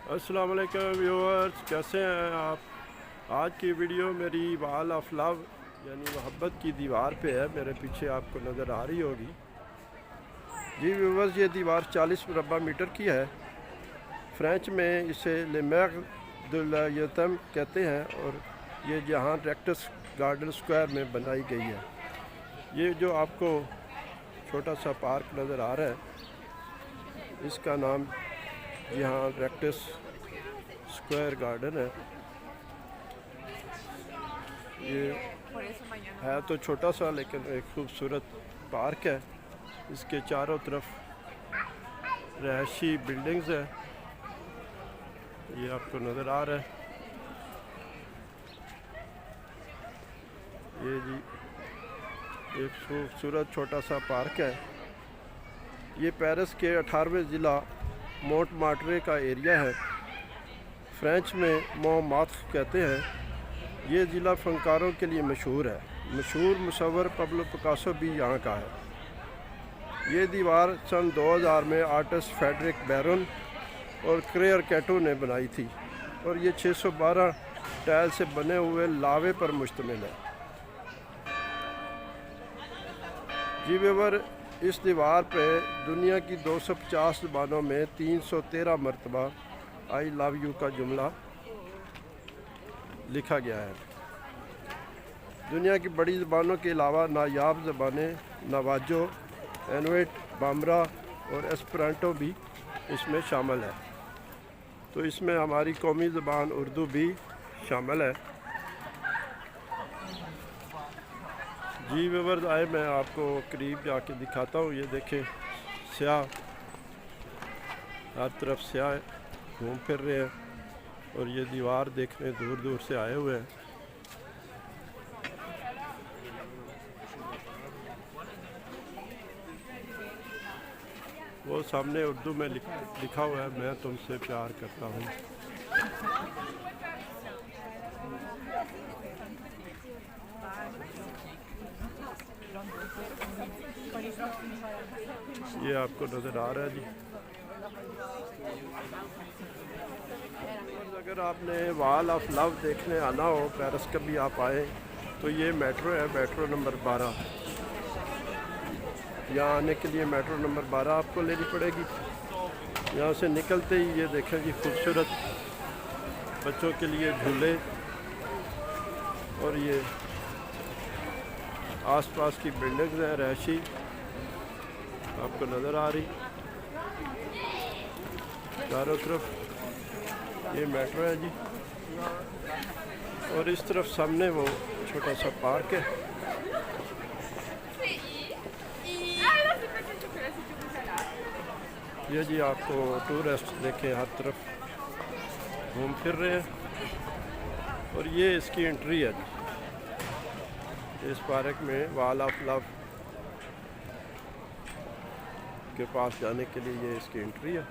अस्सलाम वालेकुम व्यूअर्स, कैसे हैं आप। आज की वीडियो मेरी वॉल ऑफ लव यानी मोहब्बत की दीवार पे है। मेरे पीछे आपको नज़र आ रही होगी। जी व्यूअर्स, ये दीवार 40 मुरबा मीटर की है। फ्रेंच में इसे लेमैग दे l'Ytm कहते हैं और ये जहाँ रेक्टस गार्डन स्क्वायर में बनाई गई है। ये जो आपको छोटा सा पार्क नज़र आ रहा है, इसका नाम यहाँ रेक्टस स्क्वायर गार्डन है। ये है तो छोटा सा लेकिन एक खूबसूरत पार्क है। इसके चारों तरफ रहायशी बिल्डिंग्स है, ये आपको नज़र आ रहा है। ये जी एक खूबसूरत छोटा सा पार्क है। ये पेरिस के 18वें ज़िला मोंटमार्ट्रे का एरिया है। फ्रेंच में मोntmartre कहते हैं। ये ज़िला फ़नकारों के लिए मशहूर है। मशहूर मुसव्विर पाब्लो पिकासो भी यहाँ का है। ये दीवार सन 2000 में आर्टिस्ट फ्रेडरिक बैरन और क्लेयर कैटो ने बनाई थी और ये 612 टाइल से बने हुए लावे पर मुश्तमिल है। जी व्यूअर, इस दीवार पे दुनिया की 250 ज़बानों में 313 मरतबा आई लव यू का जुमला लिखा गया है। दुनिया की बड़ी ज़बानों के अलावा नायाब ज़बानें नवाजो, इनुइट, बाम्बरा और एस्पेरांटो भी इसमें शामिल है। तो इसमें हमारी कौमी ज़बान उर्दू भी शामिल है। जी व्यूअर्स, आए मैं आपको करीब जाके दिखाता हूँ। ये देखें, स्याह हर तरफ स्याह घूम फिर रहे हैं और ये दीवार देखने दूर दूर से आए हुए हैं। वो सामने उर्दू में लिखा हुआ है, मैं तुमसे प्यार करता हूँ। ये आपको नज़र आ रहा है जी। अगर आपने वॉल ऑफ लव देखने आना हो पेरिस, कभी आप आए तो ये मेट्रो है, मेट्रो नंबर 12। यहाँ आने के लिए मेट्रो नंबर 12 आपको लेनी पड़ेगी। यहाँ से निकलते ही ये देखें जी, खूबसूरत बच्चों के लिए झूले और ये आसपास की बिल्डिंग्स हैं रहायशी आपको नज़र आ रही चारों तरफ। ये मेट्रो है जी और इस तरफ सामने वो छोटा सा पार्क है। ये जी आपको टूरिस्ट देखें हर तरफ घूम फिर रहे हैं और ये इसकी एंट्री है जी। इस पार्क में वॉल ऑफ लव के पास जाने के लिए ये इसकी एंट्री है।